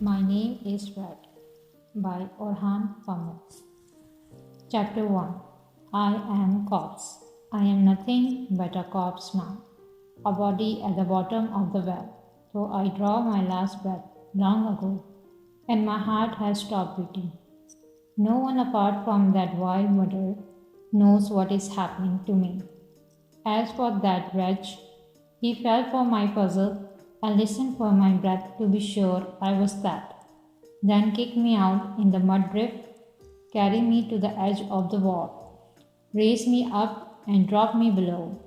My name is Red by Orhan Pamuk. Chapter 1. I am corpse. I am nothing but a corpse now, a body at the bottom of the well, though I draw my last breath long ago, and my heart has stopped beating. No one apart from that wild murderer knows what is happening to me. As for that wretch, he fell for my puzzle and listened for my breath to be sure I was that. Then kicked me out in the mud drift, carried me to the edge of the wall, raised me up and dropped me below.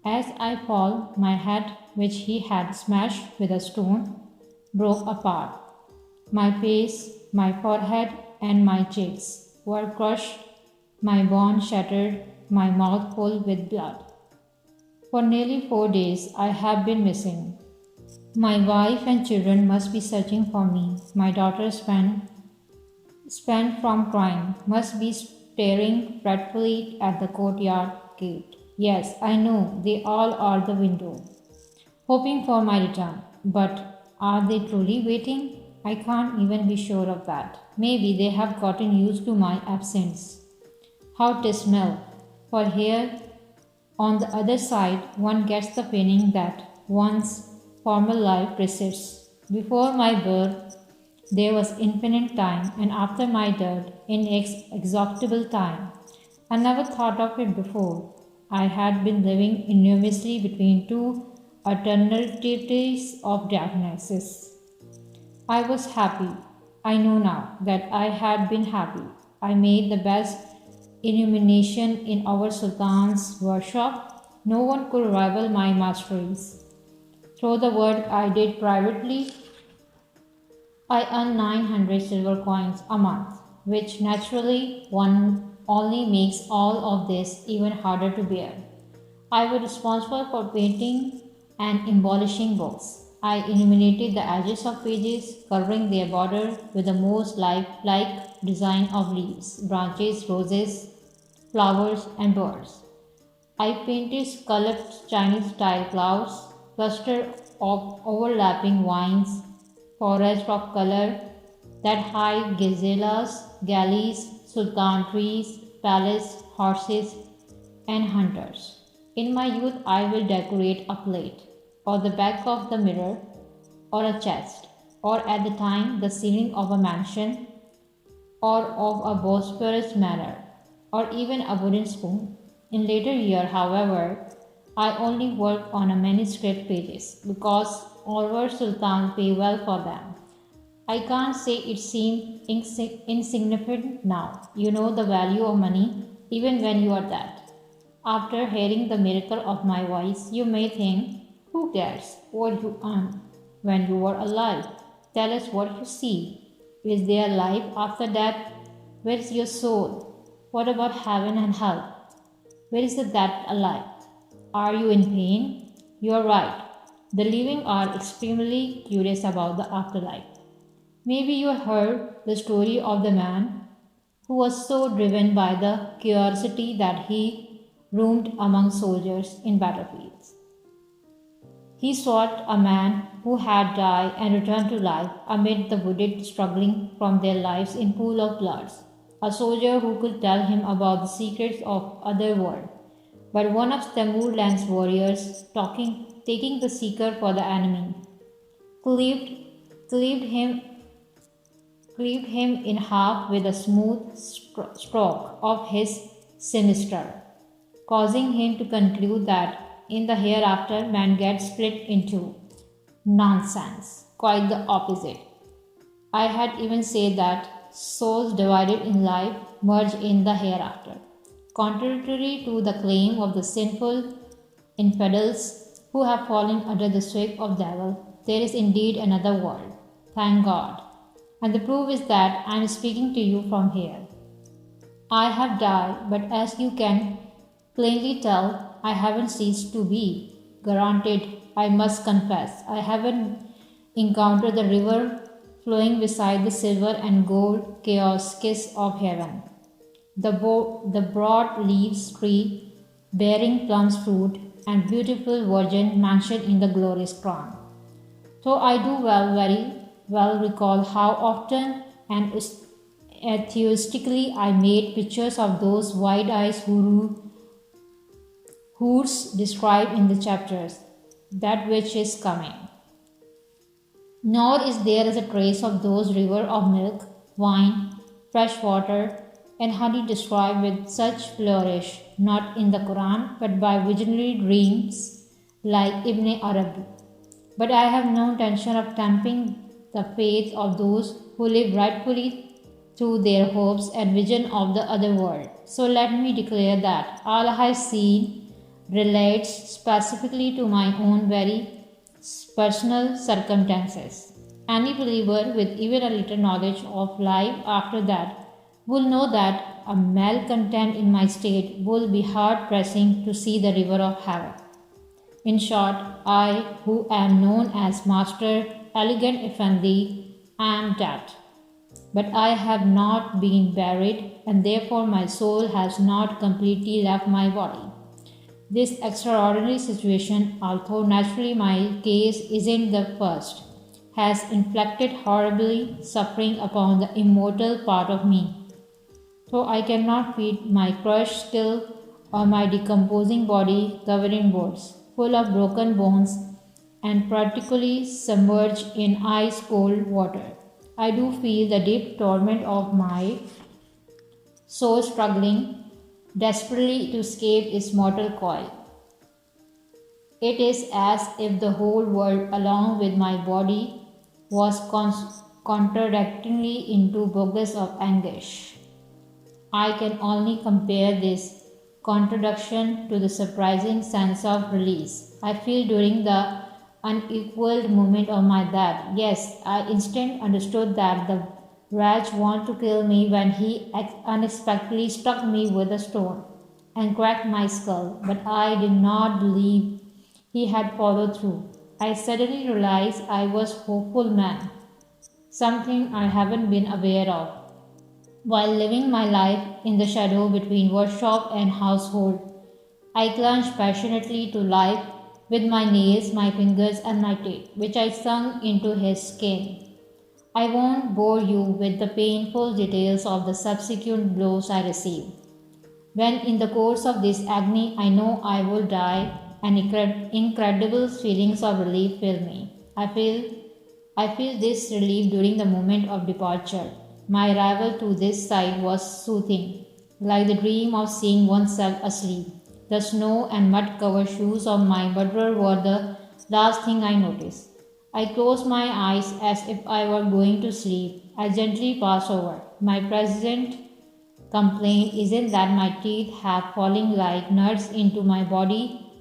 As I fall, my head, which he had smashed with a stone, broke apart. My face, my forehead, and my cheeks were crushed, my bone shattered, my mouth full with blood. For nearly 4 days I have been missing. My wife and children must be searching for me. My daughter spent from crying, must be staring fretfully at the courtyard gate. Yes, I know they all are the window, hoping for my return. But are they truly waiting? I can't even be sure of that. Maybe they have gotten used to my absence. How dismal! For here, on the other side, one gets the feeling that one's former life persists. Before my birth, there was infinite time, and after my death, inexhaustible time. I never thought of it before. I had been living enormously between two eternities of darknesses. I was happy. I know now that I had been happy. I made the best illumination in our Sultan's workshop. No one could rival my masteries. Through the work I did privately, I earned 900 silver coins a month, which naturally one only makes all of this even harder to bear. I was responsible for painting and embellishing books. I illuminated the edges of pages, covering their border with the most lifelike design of leaves, branches, roses, flowers, and birds. I painted scalloped Chinese-style clouds, cluster of overlapping vines, forest of color that hide gazelles, galleys, sultan trees, palace, horses, and hunters. In my youth, I will decorate a plate, or the back of the mirror, or a chest, or at the time the ceiling of a mansion, or of a Bosphorus manor, or even a wooden spoon. In later years, however, I only work on a manuscript pages because our sultans pay well for them. I can't say it seems insignificant now. You know the value of money even when you are dead. After hearing the miracle of my voice, you may think, who cares what you earn when you were alive? Tell us what you see. Is there life after death? Where is your soul? What about heaven and hell? Where is the dead alive? Are you in pain? You are right. The living are extremely curious about the afterlife. Maybe you heard the story of the man who was so driven by the curiosity that he roamed among soldiers in battlefields. He sought a man who had died and returned to life amid the wounded struggling from their lives in pool of blood. A soldier who could tell him about the secrets of other world. But one of Tamulan's warriors, taking the seeker for the enemy, cleaved, cleaved him cleaved him in half with a smooth stroke of his scimitar, causing him to conclude that in the hereafter man gets split into. Nonsense, quite the opposite. I had even said that souls divided in life merge in the hereafter. Contrary to the claim of the sinful infidels who have fallen under the sweep of devil, there is indeed another world. Thank God. And the proof is that I am speaking to you from here. I have died, but as you can plainly tell, I haven't ceased to be. Granted, I must confess, I haven't encountered the river flowing beside the silver and gold chaos kiss of heaven. The broad leaves tree bearing plums fruit and beautiful virgin mansion in the glorious crown. So I do very well recall how often and atheistically I made pictures of those wide-eyed hoods described in the chapters, that which is coming. Nor is there a trace of those rivers of milk, wine, fresh water, and honey described with such flourish, not in the Quran, but by visionary dreams like Ibn Arabi. But I have no intention of tamping the faith of those who live rightfully through their hopes and vision of the other world. So let me declare that all I have seen relates specifically to my own very personal circumstances. Any believer with even a little knowledge of life after that will know that a malcontent in my state will be hard pressing to see the river of heaven. In short, I, who am known as Master Elegant Effendi, am that. But I have not been buried, and therefore my soul has not completely left my body. This extraordinary situation, although naturally my case isn't the first, has inflicted horribly suffering upon the immortal part of me. Though I cannot feed my crushed still or my decomposing body covered in boards, full of broken bones, and practically submerged in ice cold water. I do feel the deep torment of my soul struggling desperately to escape its mortal coil. It is as if the whole world, along with my body, was contractingly into bogus of anguish. I can only compare this contradiction to the surprising sense of release I feel during the unequaled moment of my death. Yes, I instantly understood that the wretch wanted to kill me when he unexpectedly struck me with a stone and cracked my skull, but I did not believe he had followed through. I suddenly realized I was a hopeful man, something I haven't been aware of, while living my life in the shadow between workshop and household. I clung passionately to life with my nails, my fingers, and my teeth, which I sunk into his skin. I won't bore you with the painful details of the subsequent blows I received. When in the course of this agony I know I will die, and incredible feelings of relief fill me. I feel this relief during the moment of departure. My arrival to this side was soothing, like the dream of seeing oneself asleep. The snow and mud covered shoes of my murderer were the last thing I noticed. I closed my eyes as if I were going to sleep. I gently passed over. My present complaint isn't that my teeth have fallen like nuts into my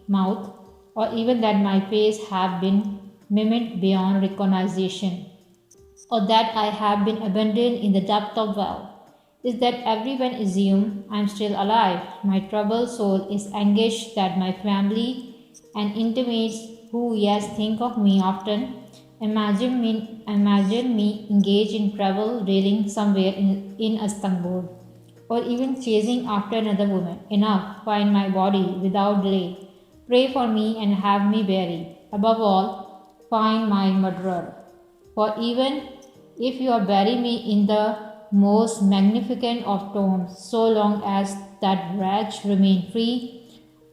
mouth, or even that my face have been mimicked beyond recognition, or that I have been abandoned in the depth of well. Is that everyone assume I am still alive. My troubled soul is anguished that my family and intimates who yes think of me often imagine me engaged in travel railing somewhere in Istanbul, or even chasing after another woman. Enough, find my body without delay. Pray for me and have me buried. Above all, find my murderer. For even if you bury me in the most magnificent of tombs, so long as that wretch remain free,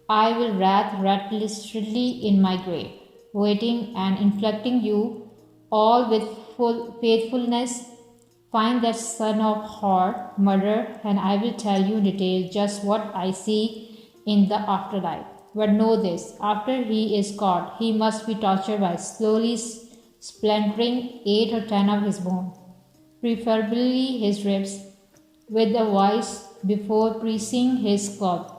I will wrath restlessly in my grave, waiting and inflicting you all with full faithfulness. Find that son of whore, murder, and I will tell you in detail just what I see in the afterlife. But know this, after he is caught, he must be tortured by slowly splintering 8 or 10 of his bones, preferably his ribs, with a vice before piecing his scalp,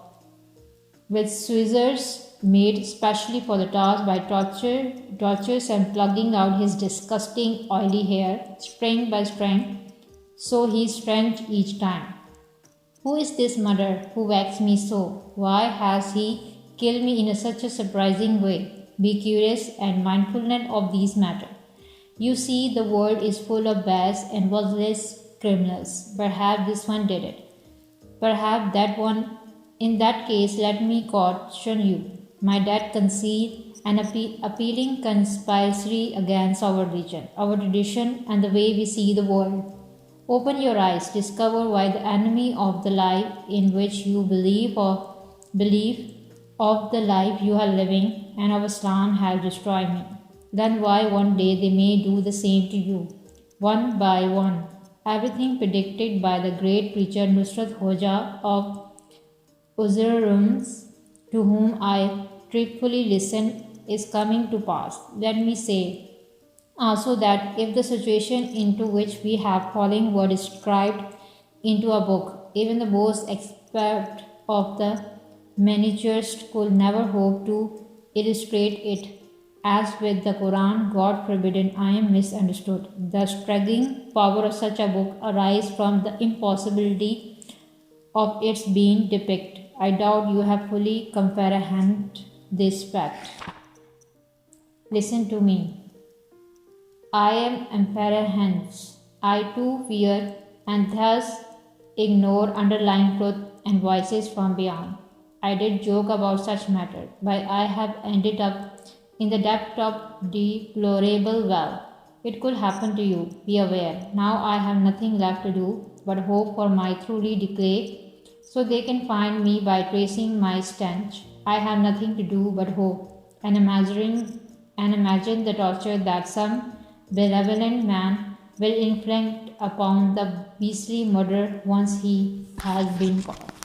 with scissors made specially for the task by tortures and plugging out his disgusting oily hair, string by string, so he strange each time. Who is this murderer who vexed me so? Why has he killed me in such a surprising way? Be curious and mindfulness of these matters. You see, the world is full of bad and worthless criminals. Perhaps this one did it. Perhaps that one. In that case, let me caution you. My death concealed an appealing conspiracy against our religion, our tradition, and the way we see the world. Open your eyes, discover why the enemy of the life in which you believe of the life you are living and of Islam has destroyed me. Then why one day they may do the same to you, one by one. Everything predicted by the great preacher Nusrat Hoja of Uzurums, to whom I truthfully listen, is coming to pass. Let me say also that if the situation into which we have fallen were described into a book, even the most expert of the miniaturist could never hope to illustrate it. As with the Quran, God forbid I am misunderstood. The staggering power of such a book arises from the impossibility of its being depicted. I doubt you have fully comprehended this fact. Listen to me. I am emperor hence. I too fear and thus ignore underlying truth and voices from beyond. I did joke about such matter, but I have ended up in the depth of deplorable well. It could happen to you, be aware. Now I have nothing left to do but hope for my truly decay, so they can find me by tracing my stench. I have nothing to do but hope and imagine the torture that some benevolent man will inflict upon the beastly murderer once he has been caught.